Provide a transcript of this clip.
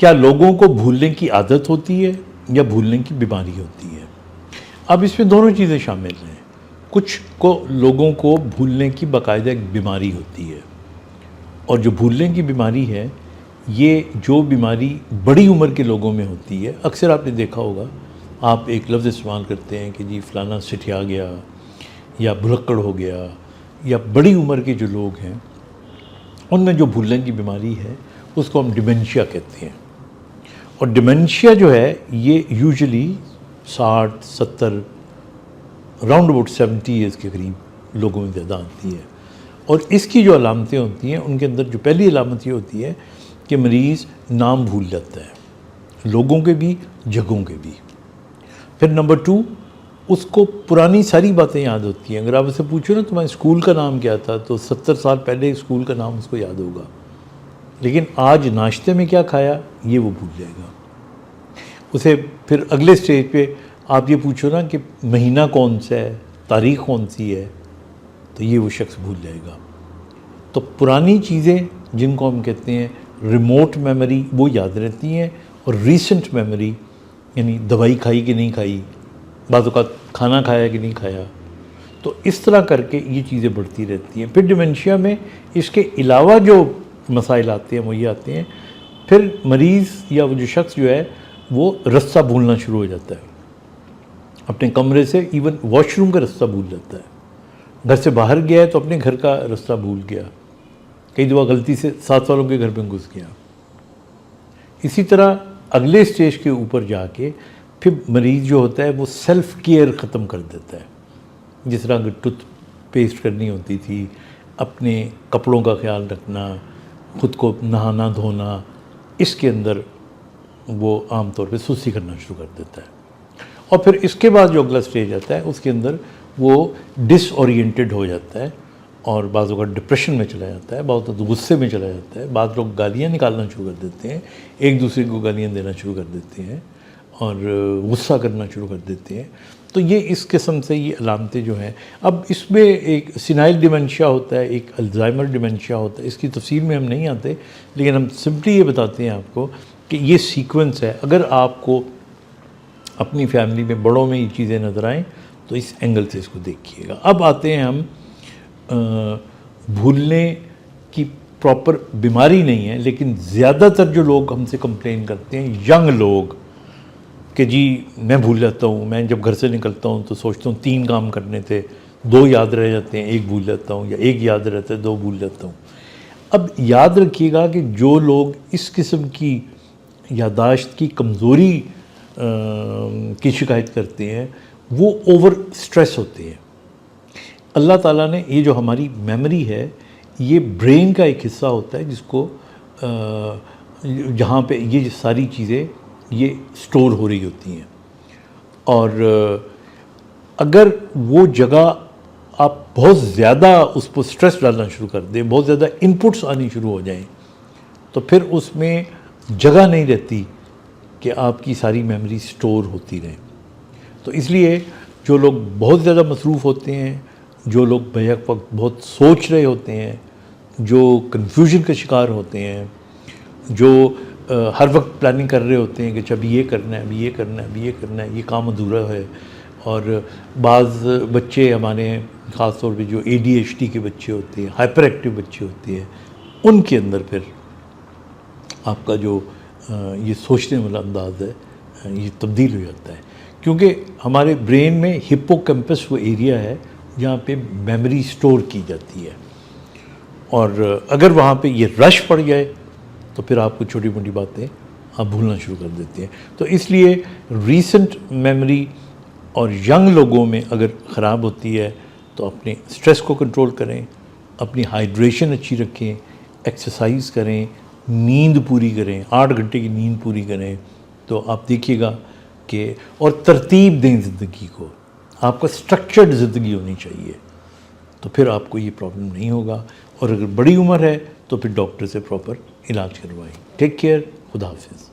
کیا لوگوں کو بھولنے کی عادت ہوتی ہے یا بھولنے کی بیماری ہوتی ہے؟ اب اس میں دونوں چیزیں شامل ہیں. کچھ کو لوگوں کو بھولنے کی باقاعدہ ایک بیماری ہوتی ہے، اور جو بھولنے کی بیماری ہے یہ جو بیماری بڑی عمر کے لوگوں میں ہوتی ہے. اکثر آپ نے دیکھا ہوگا، آپ ایک لفظ استعمال کرتے ہیں کہ جی فلانا سٹھیا گیا یا بھلکڑ ہو گیا، یا بڑی عمر کے جو لوگ ہیں ان میں جو بھولنے کی بیماری ہے اس کو ہم ڈیمنشیا کہتے ہیں. اور ڈیمنشیا جو ہے یہ یوزلی 60-70 راؤنڈ اباؤٹ 70 ایئرس کے قریب لوگوں میں زیادہ آتی ہے. اور اس کی جو علامتیں ہوتی ہیں ان کے اندر جو پہلی علامت یہ ہوتی ہے کہ مریض نام بھول جاتا ہے، لوگوں کے بھی جگہوں کے بھی. پھر نمبر 2، اس کو پرانی ساری باتیں یاد ہوتی ہیں. اگر آپ اسے پوچھو نا تمہارے اسکول کا نام کیا تھا تو 70 سال پہلے اسکول کا نام اس کو یاد ہوگا، لیکن آج ناشتے میں کیا کھایا یہ وہ بھول جائے گا. اسے پھر اگلے سٹیج پہ آپ یہ پوچھو نا کہ مہینہ کون سا ہے، تاریخ کون سی ہے، تو یہ وہ شخص بھول جائے گا. تو پرانی چیزیں جن کو ہم کہتے ہیں ریموٹ میموری وہ یاد رہتی ہیں، اور ریسنٹ میموری یعنی دوائی کھائی کہ نہیں کھائی، بعض اوقات کھانا کھایا کہ نہیں کھایا، تو اس طرح کر کے یہ چیزیں بڑھتی رہتی ہیں. پھر ڈیمنشیا میں اس کے علاوہ جو مسائل آتے ہیں وہ یہ آتے ہیں، پھر مریض یا وہ جو شخص جو ہے وہ رستہ بھولنا شروع ہو جاتا ہے. اپنے کمرے سے ایون واش روم کا رستہ بھول جاتا ہے. گھر سے باہر گیا ہے تو اپنے گھر کا رستہ بھول گیا، کئی دفعہ غلطی سے 7 والوں کے گھر میں گھس گیا. اسی طرح اگلے سٹیج کے اوپر جا کے پھر مریض جو ہوتا ہے وہ سیلف کیئر ختم کر دیتا ہے. جس طرح اگر ٹوتھ پیسٹ کرنی ہوتی تھی، اپنے کپڑوں کا خیال رکھنا، خود کو نہانا دھونا، اس کے اندر وہ عام طور پہ سستی کرنا شروع کر دیتا ہے. اور پھر اس کے بعد جو اگلا سٹیج آتا ہے اس کے اندر وہ ڈس اورینٹڈ ہو جاتا ہے، اور بعض اوقات ڈپریشن میں چلا جاتا ہے، بعض اوقات غصے میں چلا جاتا ہے. بعض لوگ گالیاں نکالنا شروع کر دیتے ہیں، ایک دوسرے کو گالیاں دینا شروع کر دیتے ہیں اور غصہ کرنا شروع کر دیتے ہیں. تو یہ اس قسم سے یہ علامتیں جو ہیں. اب اس میں ایک سینائل ڈیمنشیا ہوتا ہے، ایک الزائمر ڈیمنشیا ہوتا ہے. اس کی تفصیل میں ہم نہیں آتے، لیکن ہم سمپلی یہ بتاتے ہیں آپ کو کہ یہ سیکوینس ہے. اگر آپ کو اپنی فیملی میں بڑوں میں یہ چیزیں نظر آئیں تو اس اینگل سے اس کو دیکھیے گا. اب آتے ہیں ہم بھولنے کی پراپر بیماری نہیں ہے، لیکن زیادہ تر جو لوگ ہم سے کمپلین کرتے ہیں ینگ لوگ کہ جی میں بھول جاتا ہوں، میں جب گھر سے نکلتا ہوں تو سوچتا ہوں 3 کام کرنے تھے، 2 یاد رہ جاتے ہیں، 1 بھول جاتا ہوں، یا 1 یاد رہتا ہے 2 بھول جاتا ہوں. اب یاد رکھیے گا کہ جو لوگ اس قسم کی یادداشت کی کمزوری کی شکایت کرتے ہیں وہ اوور سٹریس ہوتے ہیں. اللہ تعالیٰ نے یہ جو ہماری میموری ہے یہ برین کا ایک حصہ ہوتا ہے جس کو جہاں پہ یہ ساری چیزیں یہ سٹور ہو رہی ہوتی ہیں. اور اگر وہ جگہ آپ بہت زیادہ اس پر سٹریس ڈالنا شروع کر دیں، بہت زیادہ انپٹس آنی شروع ہو جائیں، تو پھر اس میں جگہ نہیں رہتی کہ آپ کی ساری میموری سٹور ہوتی رہیں. تو اس لیے جو لوگ بہت زیادہ مصروف ہوتے ہیں، جو لوگ بیک وقت بہت سوچ رہے ہوتے ہیں، جو کنفیوژن کا شکار ہوتے ہیں، جو ہر وقت پلاننگ کر رہے ہوتے ہیں کہ اچھا ابھی یہ کرنا ہے، ابھی یہ کرنا ہے، ابھی یہ کرنا ہے، یہ کام ادھورا ہے. اور بعض بچے ہمارے خاص طور پہ جو ADHD کے بچے ہوتے ہیں، ہائپر ایکٹیو بچے ہوتے ہیں، ان کے اندر پھر آپ کا جو یہ سوچنے والا انداز ہے یہ تبدیل ہو جاتا ہے. کیونکہ ہمارے برین میں ہپو کیمپس وہ ایریا ہے جہاں پہ میموری سٹور کی جاتی ہے، اور اگر وہاں پہ یہ رش پڑ جائے تو پھر آپ کو چھوٹی موٹی باتیں آپ بھولنا شروع کر دیتے ہیں. تو اس لیے ریسنٹ میموری اور ینگ لوگوں میں اگر خراب ہوتی ہے تو اپنے سٹریس کو کنٹرول کریں، اپنی ہائیڈریشن اچھی رکھیں، ایکسرسائز کریں، نیند پوری کریں، 8 گھنٹے کی نیند پوری کریں، تو آپ دیکھیے گا کہ اور ترتیب دیں زندگی کو. آپ کا سٹرکچرڈ زندگی ہونی چاہیے، تو پھر آپ کو یہ پرابلم نہیں ہوگا. اور اگر بڑی عمر ہے تو پھر ڈاکٹر سے پراپر علاج کروائیں. Take care. خدا حافظ.